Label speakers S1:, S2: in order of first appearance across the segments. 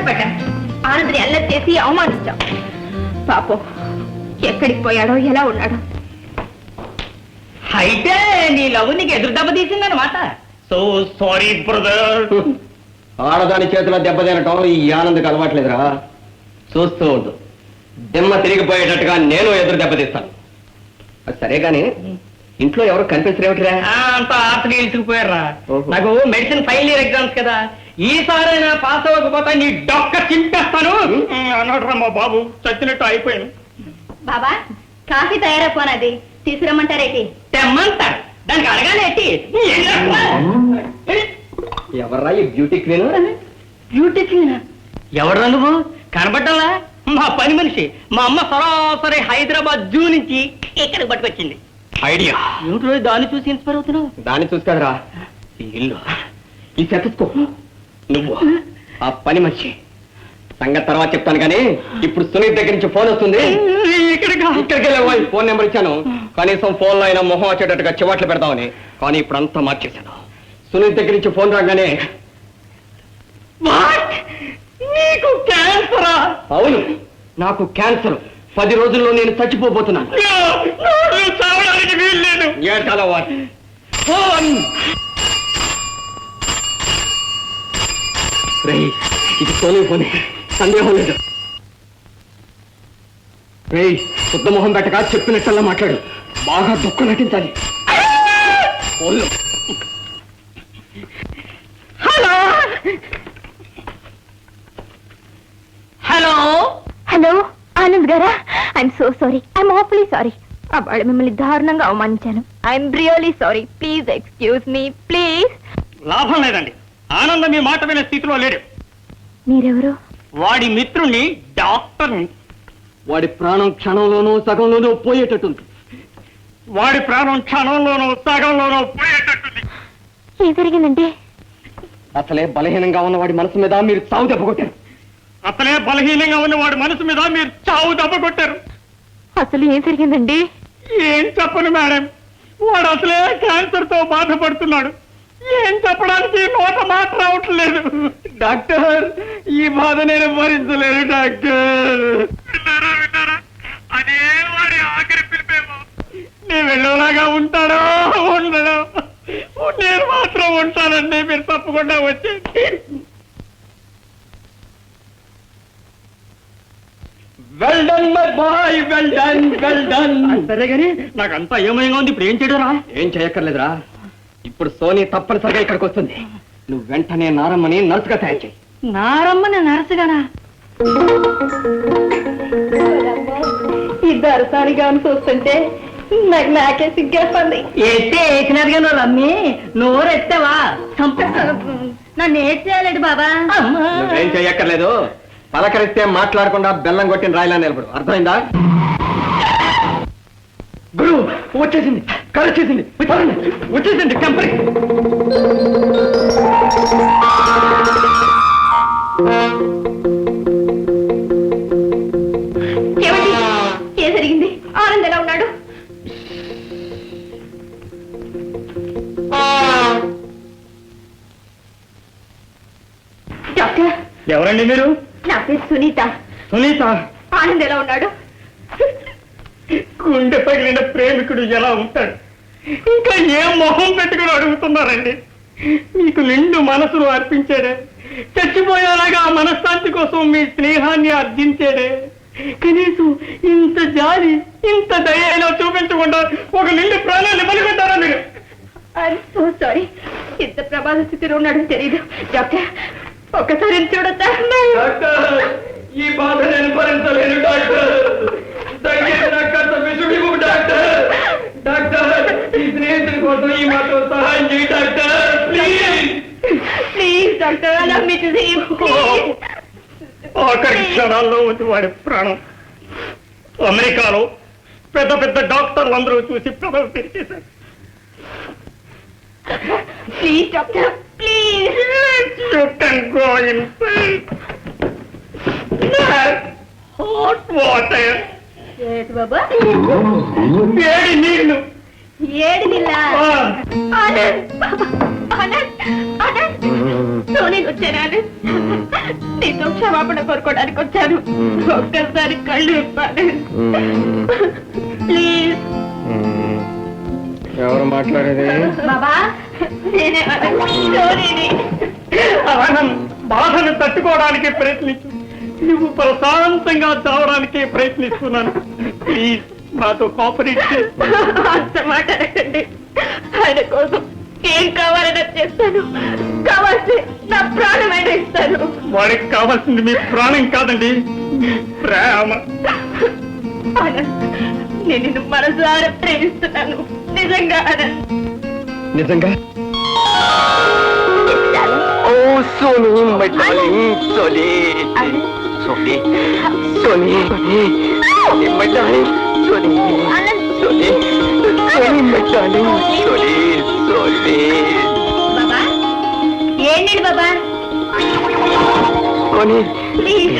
S1: పెట్టాను. ఆనందని అల్లరి చేసి అవమానించాం. పాపం ఎక్కడికి పోయాడో ఎలా ఉన్నాడో.
S2: అయితే నీ లవ్ నీకు ఎదురు దెబ్బ తీసిందనమాట. So sorry brother.
S3: ఆడదాని చేతిలో దెబ్బ తినటం ఈ ఆనందకు అలవాట్లేదురా. చూస్తూ ఉండు, దిమ్మ తిరిగిపోయేటట్టుగా నేను ఎదురు దెబ్బ తీస్తాను. సరే గాని ఇంట్లో ఎవరు కనిపించరేమిటిరా?
S2: అంత ఆర్తగా ఇసుకుపోయారా.
S3: ఓహో.
S2: నాకు మెడిసిన్ ఫైనల్ ఇయర్ ఎగ్జామ్స్ కదా, ఈసారైనా పాస్ అవ్వకపోతే నీ డొక్క చింపేస్తాను అన్నాడు రా మా బాబు. చచ్చినట్టు అయిపోయాను.
S1: బాబా కాఫీ తయారైపోనది, తీసుకురమ్మంటారేటి?
S2: తెమ్మంటారు, దానికి అడగాలేటి.
S3: ఎవర్రా ఈ బ్యూటీ క్వీన్?
S2: బ్యూటీ క్వీన్ ఎవడ్రా నువ్వు? కనబడ్డాలా? మా పని మనిషి. మా అమ్మ సరాసరి హైదరాబాద్ జూ నుంచి ఇక్కడికి పట్టుకొచ్చింది.
S3: ఐడియా
S2: ఏమిటో దాన్ని చూసి ఇన్స్పైర్ అవుతున్నావు?
S3: దాన్ని చూసి కదరా ఈ ఇల్లు, ఈ సెటస్కో, నువ్వు ఆ పని మనిషి. సంగతి తర్వాత చెప్తాను కానీ ఇప్పుడు సునీత్ దగ్గర నుంచి ఫోన్ వస్తుంది. ఇక్కడికి వెళ్ళి ఫోన్ నెంబర్ ఇచ్చాను. కనీసం ఫోన్లో అయినా మొహం వచ్చేటట్టుగా చివాట్లు పెడదామని. కానీ ఇప్పుడు అంతా మార్చేశాను. సునీత్ దగ్గర నుంచి ఫోన్ రాగానే
S2: నీకు క్యాన్సరా?
S3: అవును, నాకు క్యాన్సర్. 10 రోజుల్లో నేను చచ్చిపోబోతున్నాను.
S2: చావడానికి వీల్లేదు.
S3: ఏటాల వాట్ ఇది సోనీ ఫోనే, సందేహం లేదు. రేయ్, శుద్ధ మొహం పెట్టగా చెప్పినట్టల్లా మాట్లాడు. బాగా దుఃఖం నటించాలి.
S2: హలో హలో
S1: హలో ఆనంద్ గారా? I'm so sorry, I'm awfully sorry. అవాళ మిమ్మల్ని దారుణంగా అవమానించాను. I'm really sorry. Please excuse me please.
S2: లాభం లేదండి, ఆనందం మీ మాట వినే స్థితిలో లేడు.
S1: మీరెవరు?
S2: వాడి మిత్రుణ్ణి, డాక్టర్ని.
S3: వాడి ప్రాణం క్షణంలోనూ సగంలోనూ పోయేటట్టుంది.
S2: వాడి ప్రాణం క్షణంలోనూ సగంలోనూ పోయేటట్టుంది.
S1: ఏం జరిగిందండి?
S3: అసలే బలహీనంగా ఉన్న వాడి మనసు మీద మీరు చావు దెబ్బ కొట్టారు.
S2: అసలే బలహీనంగా ఉన్న వాడి మనసు మీద మీరు చావు దెబ్బ కొట్టారు.
S1: అసలు ఏం జరిగిందండి?
S2: ఏం చెప్పను మేడం, వాడు అసలే క్యాన్సర్ తో బాధపడుతున్నాడు. ఏం చెప్పడానికి నోట మాట రావట్లేదు. డాక్టర్, ఈ బాధ నేను భరించలేను డాక్టర్. విన్నారా? అదే వాడి ఆఖరి పిలిపేమో. నేను వెళ్ళేలాగా ఉంటాడో ఉండడో, నేను మాత్రం ఉంటానండి. మీరు తప్పకుండా వచ్చి.
S3: Well done my boy, well done, well done.
S2: సరే గానీ నాకంతా ఏమయంగా ఉంది. ఇప్పుడు ఏం చేయడరా?
S3: ఏం చేయక్కర్లేదురా. ఇప్పుడు సోనీ తప్పనిసరిగా ఇక్కడికి వస్తుంది. నువ్వు వెంటనే నారమ్మని నర్సుగా తయారు చేయి.
S2: నారమ్మని నర్సుగానా?
S1: ఇద్దరు సారిగా చూస్తుంటే నాకు నాకే సిగ్గేస్తుంది.
S2: ఎత్తే వేసినట్టుగా నువ్వు రమ్మి నోరు ఎత్తావా?
S1: నన్ను ఏడ్ చేయాలండి బాబా.
S3: నువ్వేం చేయక్కర్లేదు. పలకరిస్తే మాట్లాడకుండా బెల్లం కొట్టిన రాయిలా నిలబడు. అర్థమైందా? గురు వచ్చేసింది, కలిసేసింది, వచ్చేసింది కంపెనీ.
S1: ఏమండి, ఏం జరిగింది? ఆనంద్ ఎలా ఉన్నాడు? డాక్టర్.
S2: ఎవరండి మీరు?
S1: నా పేరు సునీత.
S2: సునీత.
S1: ఆనంద్ ఎలా ఉన్నాడు?
S2: గుండె పగిలిన ప్రేమికుడు ఎలా ఉంటాడు? ఇంకా ఏం మొహం పెట్టుకుని అడుగుతున్నారండి? మీకు నిండు మనసును అర్పించాడే, చచ్చిపోయేలాగా ఆ మనశ్శాంతి కోసం మీ స్నేహాన్ని అర్జించాడే. కనీసం ఇంత జాలి, ఇంత దయలో చూపించకుండా ఒక నిండు ప్రాణాన్ని బలిపెట్టారా మీరు?
S1: I'm so sorry. ఇంత ప్రమాద స్థితిలో ఉన్నాడని తెలియదు. డాక్టర్, ఒక్కసారి చూడొద్దా?
S3: డాక్టర్, ఈ బాధ నేను భరించలేను డాక్టర్. డాక్టర్, డాక్టర్, ఈ స్నేహితుడి కోసం ఈ మాత్రం సహాయం చేయి doctor. Please
S1: please doctor, allow me to see him, please.
S2: ఆఖరి క్షణాల్లో ఉంది వాడి ప్రాణం. అమెరికాలో పెద్ద పెద్ద డాక్టర్లు అందరూ చూసి ప్రభావం పెరిచేశారు.
S1: Please doctor, please.
S2: You can go inside. Hot water.
S1: ఏంటి బాబా?
S2: వేడి నీళ్లు.
S1: ఏడు నిల్ల. ఆనంద్, ఆనంద్, ఆనంద్. సోనీ వచ్చాను ఆనంద్. నీతో క్షమాపణ కోరుకోవడానికి వచ్చాను. ఒక్కసారి కళ్ళు ఇవ్వాలి ప్లీజ్.
S3: ఎవరు మాట్లాడేది?
S1: బాబా నేనే
S2: బాధను తట్టుకోవడానికి ప్రయత్నించు. నువ్వు ప్రశాంతంగా చావడానికి ప్రయత్నిస్తున్నాను. ప్లీజ్ నాతో కోఆపరేట్ చేయి.
S1: అంత మాట్లాడకండి. ఆయన కోసం ఏం కావాలని చేస్తాను. కావాల్సి నా ప్రాణమైన ఇస్తాను.
S2: వాడికి కావాల్సింది మీ ప్రాణం కాదండి, ప్రేమ.
S1: ఆనంద్, నేను నిన్ను మనసారా ప్రేమిస్తున్నాను. నిజంగా ఆనంద్.
S3: నిజంగా? Oh Sony, my darling Sony. Sony Sony Sony my darling Sony. Sony Sony my darling Sony. Sony
S1: బాబా ఏంటి బాబా
S3: సోనీ.
S1: ప్లీజ్.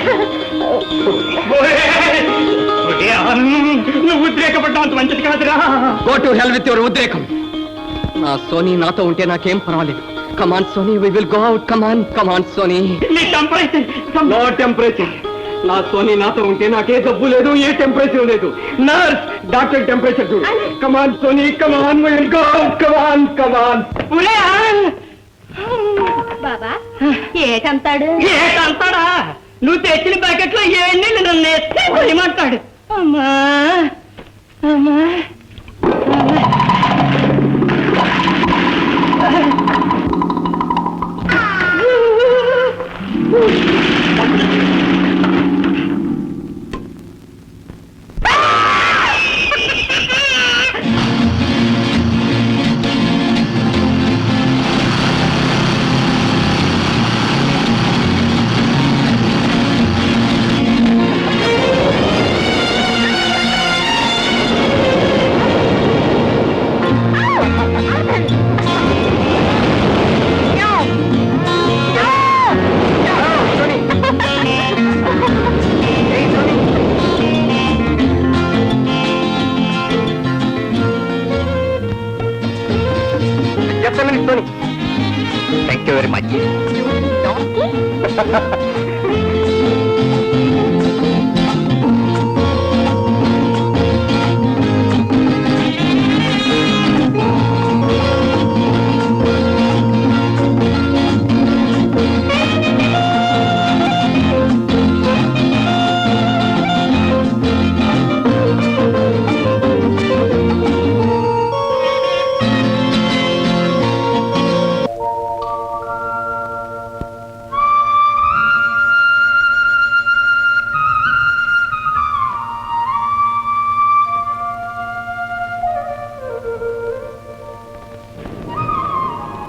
S2: నువ్వు ఉద్రేకపడ్డా అంత మంచిది కాదురా.
S3: Go to hell with your ఉద్రేకం. నా సోనీ నాతో ఉంటే నాకేం పర్వాలేదు. Come on Sony, we will go out. Come on come on Sony.
S2: నీ టెంపరేచర్
S3: నో టెంపరేచర్. నా సోనీ నాతో ఉంటే నాకే జబ్బు లేదు, ఏ టెంపరేచర్ లేదు. నర్స్, డాక్టర్ టెంపరేచర్ చూడు. కమాన్ Sony, come on, we will go out. Come on come on.
S1: బాబా ఏటంతాడు?
S2: ఏటంతాడా? నువ్వు తెచ్చిన ప్యాకెట్ లో ఏన్ని నన్ను ఎత్తి కొయ్యమంటాడు. అమ్మా అమ్మా
S3: Thank you very much.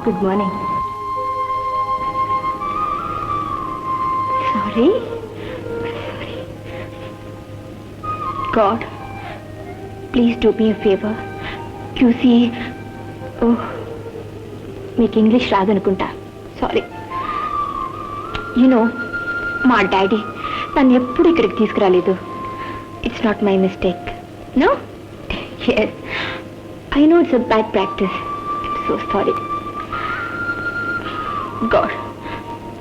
S1: Good morning. Sorry. God, please do me a favor. You see, oh, మీకు ఇంగ్లీష్ రాదనుకుంటా. సారీ. మా డాడీ నన్ను ఎప్పుడు ఇక్కడికి తీసుకురాలేదు. It's not my mistake. No? Yes, I know it's a bad practice. I'm so sorry. God,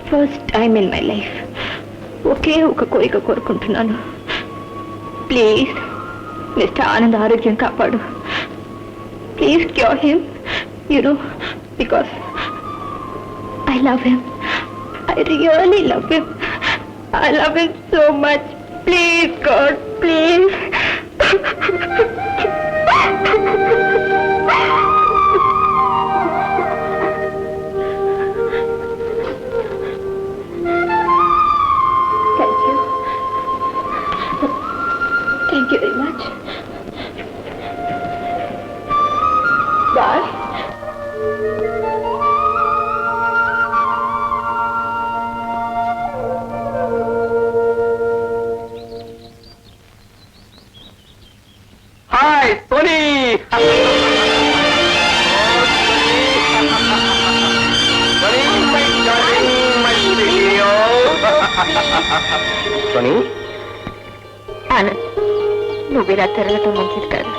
S1: first time in my life ఒకే ఒక కోరిక కోరుకుంటున్నాను. ప్లీజ్ మిస్టర్ ఆనంద్ ఆరోగ్యం కాపాడు. Please cure him. Because I love him. I really love him. I love him so much. Please, God, please. Thank you. Thank you very much. Bye.
S3: Hi, Tony! Tony?
S1: Anand, నువ్వు ఇలా తిరగటం మంచిది కాదు.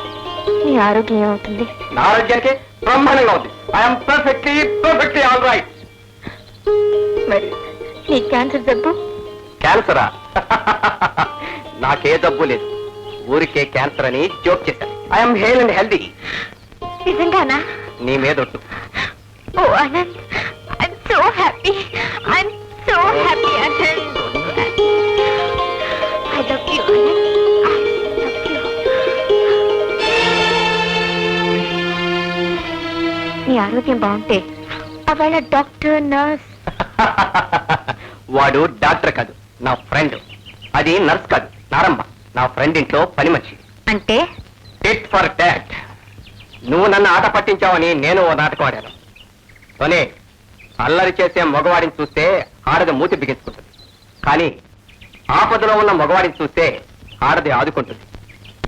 S1: నీ ఆరోగ్యం ఏమవుతుంది?
S3: నా ఆరోగ్యానికి బ్రహ్మాండంగా ఉంది. I'm perfectly all right.
S1: మరి నీ క్యాన్సర్ జబ్బు?
S3: క్యాన్సరా? నాకే జబ్బు లేదు, ఊరికే క్యాన్సర్ అని జోక్ చేశాను. I'm hale and healthy.
S1: నిజంగానా?
S3: నీ మీదొట్టు.
S1: Oh Anand, I'm so happy, I'm so happy Anand. I love you Anand, I love you. నీ ఆరోగ్యం బాగుంటే అవాళ డాక్టర్, నర్స్.
S3: వాడు డాక్టర్ కాదు, నా ఫ్రెండ్. అది నర్స్ కాదు, నారమ్మ, నా ఫ్రెండ్ ఇంట్లో పని మనిషి.
S1: అంటే
S3: టిట్ ఫర్ టాట్. నువ్వు నన్ను ఆట పట్టించావని నేను ఓ నాటకం ఆడాను. కొనే అల్లరి చేసే మగవాడిని చూస్తే ఆడది మూతి బిగించుకుంటుంది, కానీ ఆపదలో ఉన్న మగవాడిని చూస్తే ఆడది ఆదుకుంటుంది.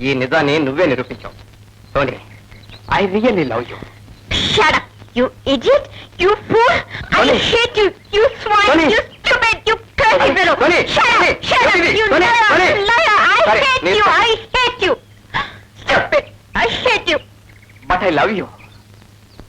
S3: ఈ నిజాన్ని నువ్వే నిరూపించావు. Sony, I really love you.
S1: Shut up, you idiot, you fool! I
S3: Tony.
S1: hate you, you swine,
S3: Tony.
S1: you stupid, you crazy fellow!
S3: Tony.
S1: Shut up,
S3: Tony.
S1: shut up,
S3: Tony.
S1: you
S3: Tony. Tony.
S1: liar! I
S3: Sorry,
S1: hate
S3: Nita.
S1: you, I hate you! Stupid, I hate you!
S3: But I love you.